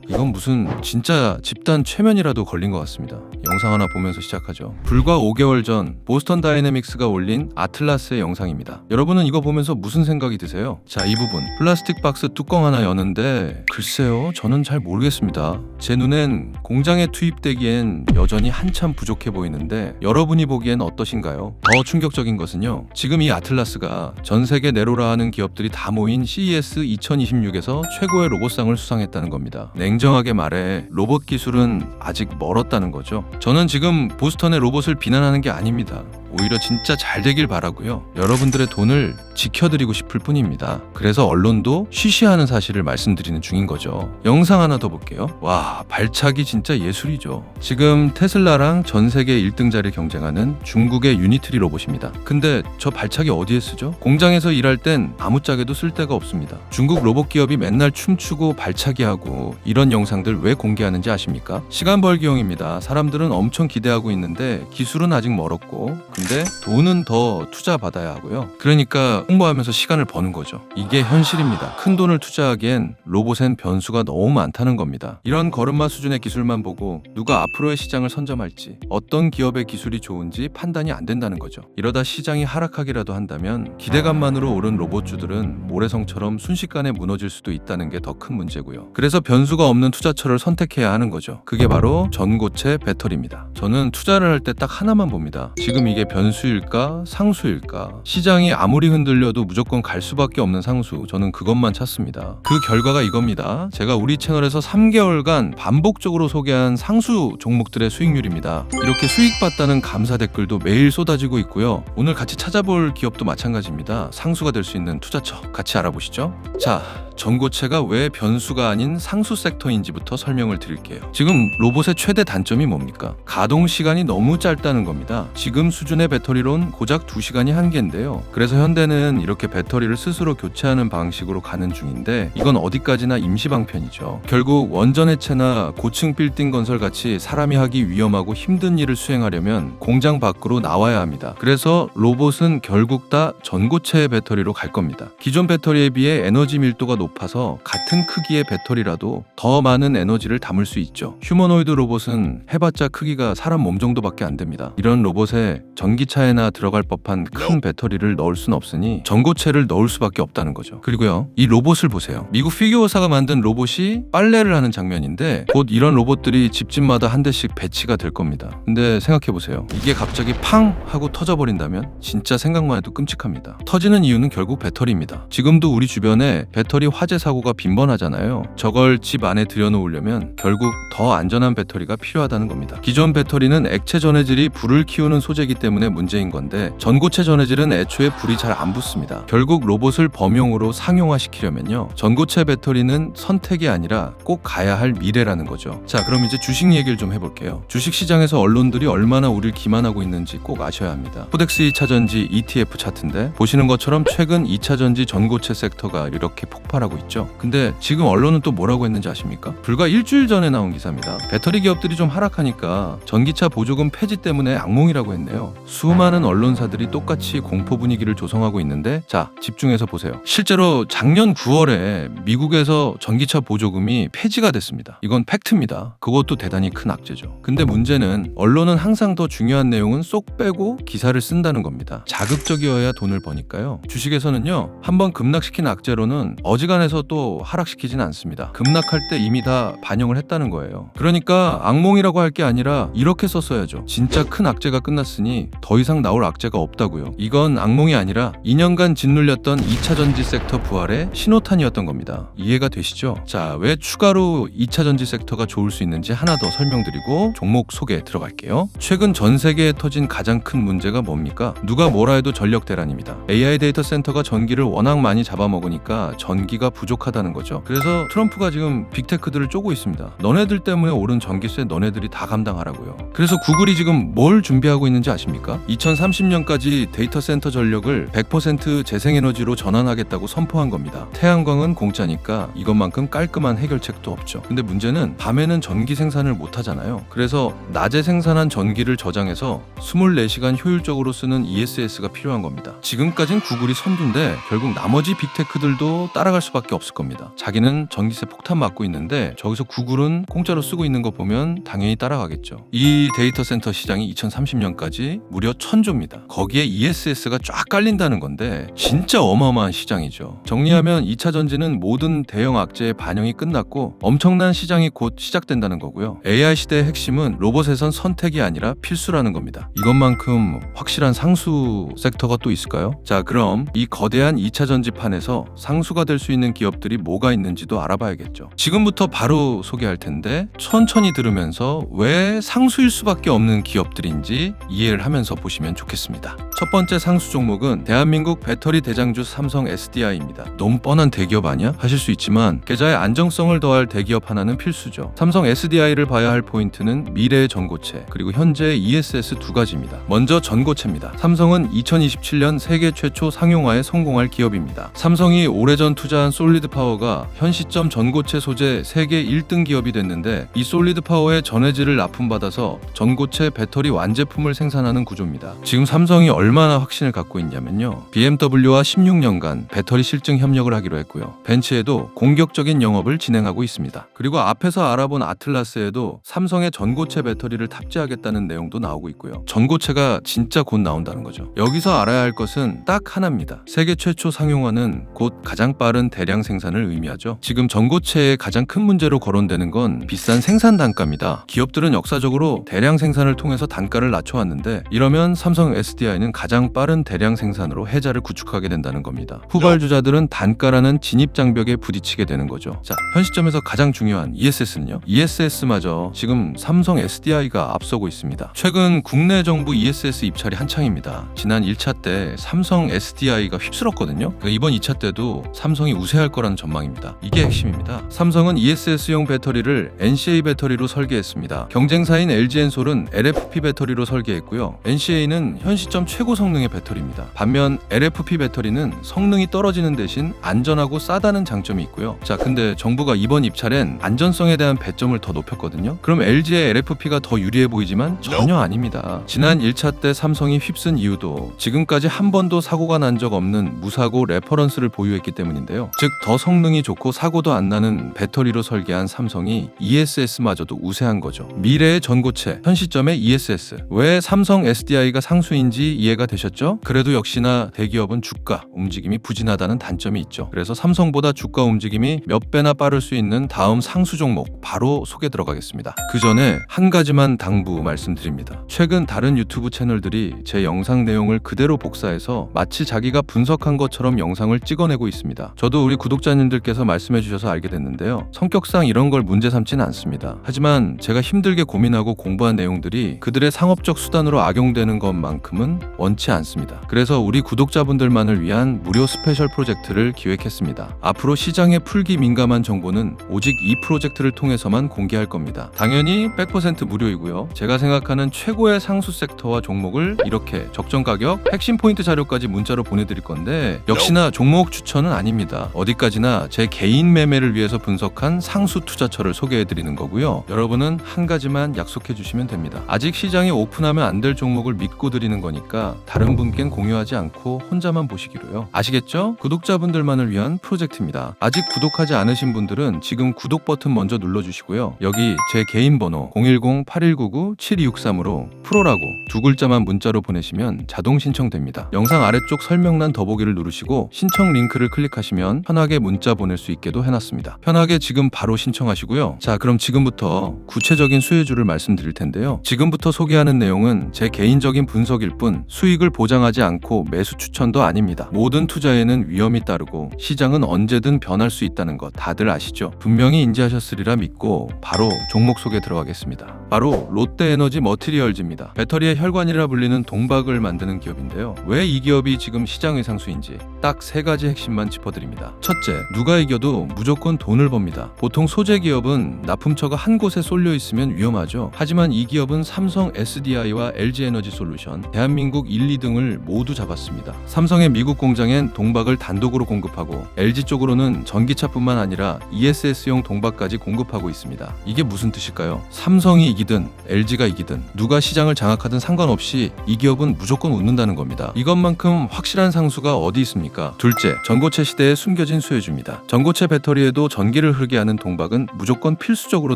이건 무슨 진짜 집단 최면이라도 걸린 것 같습니다. 영상 하나 보면서 시작하죠. 불과 5개월 전 보스턴 다이내믹스가 올린 아틀라스의 영상입니다. 여러분은 이거 보면서 무슨 생각이 드세요? 자, 이 부분 플라스틱 박스 뚜껑 하나 여는데 글쎄요, 저는 잘 모르겠습니다. 제 눈엔 공장에 투입되기엔 여전히 한참 부족해 보이는데 여러분이 보기엔 어떠신가요? 더 충격적인 것은요, 지금 이 아틀라스가 전 세계 네로라 하는 기업들이 다 모인 CES 2026에서 최고의 로봇상을 수상했다는 겁니다. 냉정하게 말해 로봇 기술은 아직 멀었다는 거죠. 저는 지금 보스턴의 로봇을 비난하는 게 아닙니다. 오히려 진짜 잘 되길 바라고요. 여러분들의 돈을 지켜드리고 싶을 뿐입니다. 그래서 언론도 쉬쉬하는 사실을 말씀드리는 중인 거죠. 영상 하나 더 볼게요. 와, 발차기 진짜 예술이죠. 지금 테슬라랑 전 세계 1등 자리를 경쟁하는 중국의 유니트리 로봇입니다. 근데 저 발차기 어디에 쓰죠? 공장에서 일할 땐 아무짝에도 쓸 데가 없습니다. 중국 로봇 기업이 맨날 춤추고 발차기하고 이런 영상들 왜 공개하는지 아십니까? 시간 벌기용입니다. 사람들은 엄청 기대하고 있는데 기술은 아직 멀었고, 근데 돈은 더 투자 받아야 하고요. 그러니까 홍보하면서 시간을 버는 거죠. 이게 현실입니다. 큰 돈을 투자하기엔 로봇엔 변수가 너무 많다는 겁니다. 이런 걸음마 수준의 기술만 보고 누가 앞으로의 시장을 선점할지, 어떤 기업의 기술이 좋은지 판단이 안 된다는 거죠. 이러다 시장이 하락하기라도 한다면 기대감만으로 오른 로봇주들은 모래성처럼 순식간에 무너질 수도 있다는 게 더 큰 문제고요. 그래서 변수가 없는 투자처를 선택해야 하는 거죠. 그게 바로 전고체 배터리입니다. 저는 투자를 할 때 딱 하나만 봅니다. 지금 이게 변수일까 상수일까? 시장이 아무리 흔들려도 무조건 갈 수밖에 없는 상수, 저는 그것만 찾습니다. 그 결과가 이겁니다. 제가 우리 채널에서 3개월간 반복적으로 소개한 상수 종목들의 수익률입니다. 이렇게 수익 봤다는 감사 댓글도 매일 쏟아지고 있고요. 오늘 같이 찾아볼 기업도 마찬가지입니다. 상수가 될 수 있는 투자처 같이 알아보시죠. 자, 전고체가 왜 변수가 아닌 상수 섹터인지부터 설명을 드릴게요. 지금 로봇의 최대 단점이 뭡니까? 가동 시간이 너무 짧다는 겁니다. 지금 수준의 배터리론 고작 2시간이 한계인데요. 그래서 현대는 이렇게 배터리를 스스로 교체하는 방식으로 가는 중인데, 이건 어디까지나 임시방편이죠. 결국 원전 해체나 고층 빌딩 건설 같이 사람이 하기 위험하고 힘든 일을 수행하려면 공장 밖으로 나와야 합니다. 그래서 로봇은 결국 다 전고체 배터리로 갈 겁니다. 기존 배터리에 비해 에너지 밀도가 높아서 같은 크기의 배터리라도 더 많은 에너지를 담을 수 있죠. 휴머노이드 로봇은 해봤자 크기가 사람 몸 정도밖에 안 됩니다. 이런 로봇에 전기차에나 들어갈 법한 큰 배터리를 넣을 순 없으니 전고체를 넣을 수밖에 없다는 거죠. 그리고요, 이 로봇을 보세요. 미국 피규어사가 만든 로봇이 빨래를 하는 장면인데 곧 이런 로봇들이 집집마다 한 대씩 배치가 될 겁니다. 근데 생각해보세요. 이게 갑자기 팡 하고 터져버린다면 진짜 생각만 해도 끔찍합니다. 터지는 이유는 결국 배터리입니다. 지금도 우리 주변에 배터리 화재 사고가 빈번하잖아요. 저걸 집 안에 들여놓으려면 결국 더 안전한 배터리가 필요하다는 겁니다. 기존 배터리는 액체 전해질이 불을 키우는 소재이기 때문에 문제인 건데, 전고체 전해질은 애초에 불이 잘 안 붙습니다. 결국 로봇을 범용으로 상용화시키려면요, 전고체 배터리는 선택이 아니라 꼭 가야 할 미래라는 거죠. 자, 그럼 이제 주식 얘기를 좀 해볼게요. 주식시장에서 언론들이 얼마나 우리를 기만하고 있는지 꼭 아셔야 합니다. 코덱스 2차전지 ETF 차트인데 보시는 것처럼 최근 2차전지 전고체 섹터가 이렇게 폭발하고 있죠. 근데 지금 언론은 또 뭐라고 했는지 아십니까? 불과 일주일 전에 나온 기사입니다. 배터리 기업들이 좀 하락하니까 전기차 보조금 폐지 때문에 악몽이라고 했네요. 수많은 언론사들이 똑같이 공포 분위기를 조성하고 있는데, 자, 집중해서 보세요. 실제로 작년 9월에 미국에서 전기차 보조금이 폐지가 됐습니다. 이건 팩트입니다. 그것도 대단히 큰 악재죠. 근데 문제는 언론은 항상 더 중요한 내용은 쏙 빼고 기사를 쓴다는 겁니다. 자극적이어야 돈을 버니까요. 주식에서는요, 한번 급락시킨 악재로는 어지간해서 또 하락시키진 않습니다. 급락할 때 이미 다 반영을 했다는 거예요. 그러니까 악몽이라고 할 게 아니라 이렇게 썼어야죠. 진짜 큰 악재가 끝났으니 더 이상 나올 악재가 없다고요. 이건 악몽이 아니라 2년간 짓눌렸던 2차전지 섹터 부활의 신호탄이었던 겁니다. 이해가 되시죠? 자, 왜 추가로 2차전지 섹터가 좋을 수 있는지 하나 더 설명드리고 종목 소개에 들어갈게요. 최근 전 세계에 터진 가장 큰 문제가 뭡니까? 누가 뭐라 해도 전력 대란입니다. AI 데이터 센터가 전기를 워낙 많이 잡아먹으니까 전기가 부족하다는 거죠. 그래서 트럼프가 지금 빅테크들을 쪼고 있습니다. 너네들 때문에 오른 전기세 너네들이 다 감당하라고요. 그래서 구글이 지금 뭘 준비하고 있는지 아십니까? 아닙니까? 2030년까지 데이터 센터 전력을 100% 재생에너지로 전환하겠다고 선포한 겁니다. 태양광은 공짜니까 이것만큼 깔끔한 해결책도 없죠. 근데 문제는 밤에는 전기 생산을 못 하잖아요. 그래서 낮에 생산한 전기를 저장해서 24시간 효율적으로 쓰는 ESS가 필요한 겁니다. 지금까진 구글이 선두인데 결국 나머지 빅테크들도 따라갈 수밖에 없을 겁니다. 자기는 전기세 폭탄 맞고 있는데 저기서 구글은 공짜로 쓰고 있는 거 보면 당연히 따라가겠죠. 이 데이터 센터 시장이 2030년까지 무려 1000조입니다. 거기에 ESS가 쫙 깔린다는 건데 진짜 어마어마한 시장이죠. 정리하면 2차 전지는 모든 대형 악재의 반영이 끝났고 엄청난 시장이 곧 시작된다는 거고요. AI 시대의 핵심은 로봇에선 선택이 아니라 필수라는 겁니다. 이것만큼 확실한 상수 섹터가 또 있을까요? 자, 그럼 이 거대한 2차 전지판에서 상수가 될 수 있는 기업들이 뭐가 있는지도 알아봐야겠죠. 지금부터 바로 소개할 텐데 천천히 들으면서 왜 상수일 수밖에 없는 기업들인지 이해를 하면서 보시면 좋겠습니다. 첫 번째 상수 종목은 대한민국 배터리 대장주 삼성 SDI입니다. 너무 뻔한 대기업 아니야? 하실 수 있지만 계좌의 안정성을 더할 대기업 하나는 필수죠. 삼성 SDI를 봐야 할 포인트는 미래의 전고체 그리고 현재의 ESS 두 가지입니다. 먼저 전고체입니다. 삼성은 2027년 세계 최초 상용화에 성공할 기업입니다. 삼성이 오래전 투자한 솔리드 파워가 현 시점 전고체 소재 세계 1등 기업이 됐는데 이 솔리드 파워의 전해질을 납품받아서 전고체 배터리 완제품을 생산하는 구조입니다. 지금 삼성이 얼마나 확신을 갖고 있냐면요. BMW와 16년간 배터리 실증 협력을 하기로 했고요. 벤츠에도 공격적인 영업을 진행하고 있습니다. 그리고 앞에서 알아본 아틀라스에도 삼성의 전고체 배터리를 탑재하겠다는 내용도 나오고 있고요. 전고체가 진짜 곧 나온다는 거죠. 여기서 알아야 할 것은 딱 하나입니다. 세계 최초 상용화는 곧 가장 빠른 대량 생산을 의미하죠. 지금 전고체의 가장 큰 문제로 거론되는 건 비싼 생산 단가입니다. 기업들은 역사적으로 대량 생산을 통해서 단가를 낮춰왔는데 이러면 삼성 SDI는 가장 빠른 대량 생산으로 해자를 구축하게 된다는 겁니다. 후발주자들은 단가라는 진입 장벽에 부딪히게 되는 거죠. 자, 현 시점에서 가장 중요한 ESS는요. ESS마저 지금 삼성 SDI가 앞서고 있습니다. 최근 국내 정부 ESS 입찰이 한창입니다. 지난 1차 때 삼성 SDI가 휩쓸었거든요. 이번 2차 때도 삼성이 우세할 거라는 전망입니다. 이게 핵심입니다. 삼성은 ESS용 배터리를 NCA 배터리로 설계했습니다. 경쟁사인 LG엔솔은 LFP 배터리로 설계했고요. NCA는 현 시점 최고 성능의 배터리입니다. 반면 LFP 배터리는 성능이 떨어지는 대신 안전하고 싸다는 장점이 있고요. 자, 근데 정부가 이번 입찰엔 안전성에 대한 배점을 더 높였거든요. 그럼 LG의 LFP가 더 유리해 보이지만 전혀 아닙니다. 지난 1차 때 삼성이 휩쓴 이유도 지금까지 한 번도 사고가 난 적 없는 무사고 레퍼런스를 보유했기 때문인데요. 즉 더 성능이 좋고 사고도 안 나는 배터리로 설계한 삼성이 ESS마저도 우세한 거죠. 미래의 전고체, 현 시점의 ESS. 왜 삼성 SDI가 상수인지 이해가 되셨죠? 그래도 역시나 대기업은 주가 움직임이 부진하다는 단점이 있죠. 그래서 삼성보다 주가 움직임이 몇 배나 빠를 수 있는 다음 상수 종목 바로 소개 들어가겠습니다. 그 전에 한 가지만 당부 말씀드립니다. 최근 다른 유튜브 채널들이 제 영상 내용을 그대로 복사해서 마치 자기가 분석한 것처럼 영상을 찍어내고 있습니다. 저도 우리 구독자님들께서 말씀해 주셔서 알게 됐는데요. 성격상 이런 걸 문제 삼지는 않습니다. 하지만 제가 힘들게 고민하고 공부한 내용들이 그들의 상업적 수단으로 악용되는 것만큼은 원치 않습니다. 그래서 우리 구독자분들만을 위한 무료 스페셜 프로젝트를 기획했습니다. 앞으로 시장에 풀기 민감한 정보는 오직 이 프로젝트를 통해서만 공개할 겁니다. 당연히 100% 무료이고요. 제가 생각하는 최고의 상수 섹터와 종목을 이렇게 적정 가격, 핵심 포인트 자료까지 문자로 보내드릴 건데 역시나 종목 추천은 아닙니다. 어디까지나 제 개인 매매를 위해서 분석한 상수 투자처를 소개해드리는 거고요. 여러분은 한 가지만 약속해 주시면 됩니다. 아직 시장이 오픈하면 안 될 종목을 믿고 드리는 거니까 다른 분께는 공유하지 않고 혼자만 보시기로요. 아시겠죠? 구독자분들만을 위한 프로젝트입니다. 아직 구독하지 않으신 분들은 지금 구독 버튼 먼저 눌러주시고요. 여기 제 개인 번호 010-8199-7263으로 프로라고 두 글자만 문자로 보내시면 자동 신청됩니다. 영상 아래쪽 설명란 더보기를 누르시고 신청 링크를 클릭하시면 편하게 문자 보낼 수 있게도 해놨습니다. 편하게 지금 바로 신청하시고요. 자, 그럼 지금부터 구체적인 수혜주를 말씀드릴 텐데요. 지금부터 소개하는 내용은 제 개인적인 분석일 뿐 수익을 보장하지 않고 매수 추천도 아닙니다. 모든 투자에는 위험이 따르고 시장은 언제든 변할 수 있다는 것 다들 아시죠? 분명히 인지하셨으리라 믿고 바로 종목 소개 들어가겠습니다. 바로 롯데에너지 머티리얼즈입니다. 배터리의 혈관이라 불리는 동박을 만드는 기업인데요. 왜 이 기업이 지금 시장의 상수인지 딱 세 가지 핵심만 짚어드립니다. 첫째, 누가 이겨도 무조건 돈을 법니다. 보통 소재 기업은 납품처가 한 곳에 쏠려 있으면 위험하죠. 하지만 이 기업은 삼성 SDI와 LG 롯데에너지솔루션, 대한민국 1, 2등을 모두 잡았습니다. 삼성의 미국 공장엔 동박을 단독으로 공급하고 LG 쪽으로는 전기차뿐만 아니라 ESS용 동박까지 공급하고 있습니다. 이게 무슨 뜻일까요? 삼성이 이기든 LG가 이기든 누가 시장을 장악하든 상관없이 이 기업은 무조건 웃는다는 겁니다. 이것만큼 확실한 상수가 어디 있습니까? 둘째, 전고체 시대에 숨겨진 수혜주입니다. 전고체 배터리에도 전기를 흐르게 하는 동박은 무조건 필수적으로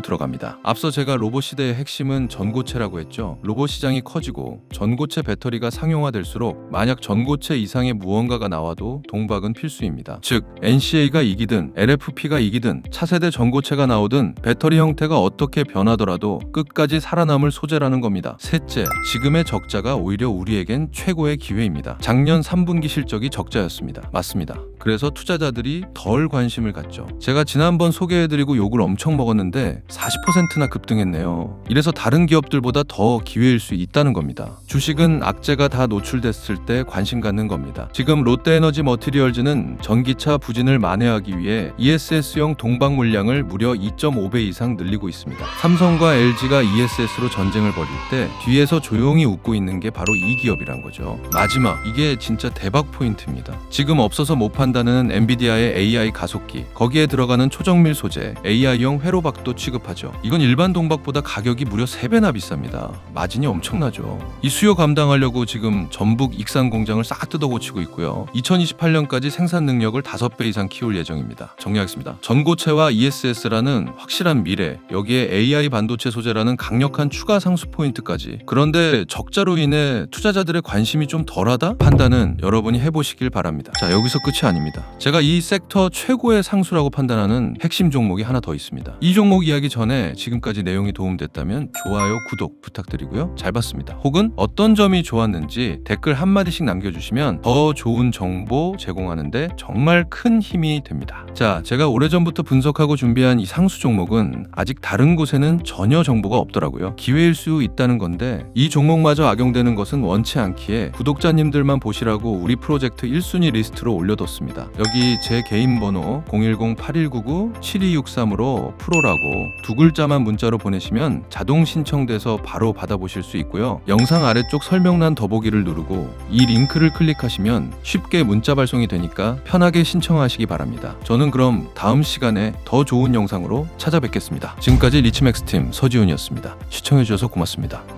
들어갑니다. 앞서 제가 로봇 시대의 핵심은 전고체라고 했죠. 로봇 시장이 커지고 전고체 배터리가 상용화될수록 만약 전고체 이상의 무언가가 나와도 동박은 필수입니다. 즉 NCA가 이기든 LFP가 이기든 차세대 전고체가 나오든 배터리 형태가 어떻게 변하더라도 끝까지 살아남을 소재라는 겁니다. 셋째, 지금의 적자가 오히려 우리에겐 최고의 기회입니다. 작년 3분기 실적이 적자였습니다. 맞습니다. 그래서 투자자들이 덜 관심을 갖죠. 제가 지난번 소개해드리고 욕을 엄청 먹었는데 40%나 급등했네요. 이래서 다른 기업들보다 더 기회일 수 있다는 겁니다. 주식은 악재가 다 노출됐을 때 관심 갖는 겁니다. 지금 롯데에너지 머티리얼즈는 전기차 부진을 만회하기 위해 ESS용 동박 물량을 무려 2.5배 이상 늘리고 있습니다. 삼성과 LG가 ESS로 전쟁을 벌일 때 뒤에서 조용히 웃고 있는 게 바로 이 기업이란 거죠. 마지막, 이게 진짜 대박 포인트입니다. 지금 없어서 못 판다는 엔비디아의 AI 가속기, 거기에 들어가는 초정밀 소재, AI용 회로박도 취급하죠. 이건 일반 동박보다 가격이 무려 3배나 비쌉니다. 마진이 엄청나죠. 이 수요 감당하려고 지금 전북 익산 공장을 싹 뜯어고치고 있고요. 2028년까지 생산 능력을 5배 이상 키울 예정입니다. 정리하겠습니다. 전고체와 ESS라는 확실한 미래, 여기에 AI 반도체 소재라는 강력한 추가 상수 포인트까지. 그런데 적자로 인해 투자자들의 관심이 좀 덜하다? 판단은 여러분이 해보시길 바랍니다. 자, 여기서 끝이 아닙니다. 제가 이 섹터 최고의 상수라고 판단하는 핵심 종목이 하나 더 있습니다. 이 종목 이야기 전에 지금까지 내용이 도움됐다면 좋아요, 구독 부탁드리고요. 잘 봤습니다. 혹은 어떤 점이 좋았는지 댓글 한마디씩 남겨주시면 더 좋은 정보 제공하는데 정말 큰 힘이 됩니다. 자, 제가 오래전부터 분석하고 준비한 이 상수 종목은 아직 다른 곳에는 전혀 정보가 없더라고요. 기회일 수 있다는 건데 이 종목마저 악용되는 것은 원치 않기에 구독자님들만 보시라고 우리 프로젝트 1순위 리스트로 올려뒀습니다. 여기 제 개인 번호 010-8199-7263으로 프로라고 두 글자만 문자로 보내시면 자동 신청돼서 바로 받아보실 수 있고요. 영상 아래쪽 설명란 더보기를 누르고 이 링크를 클릭하시면 쉽게 문자 발송이 되니까 편하게 신청하시기 바랍니다. 저는 그럼 다음 시간에 더 좋은 영상으로 찾아뵙겠습니다. 지금까지 리치맥스팀 서지훈이었습니다. 시청해주셔서 고맙습니다.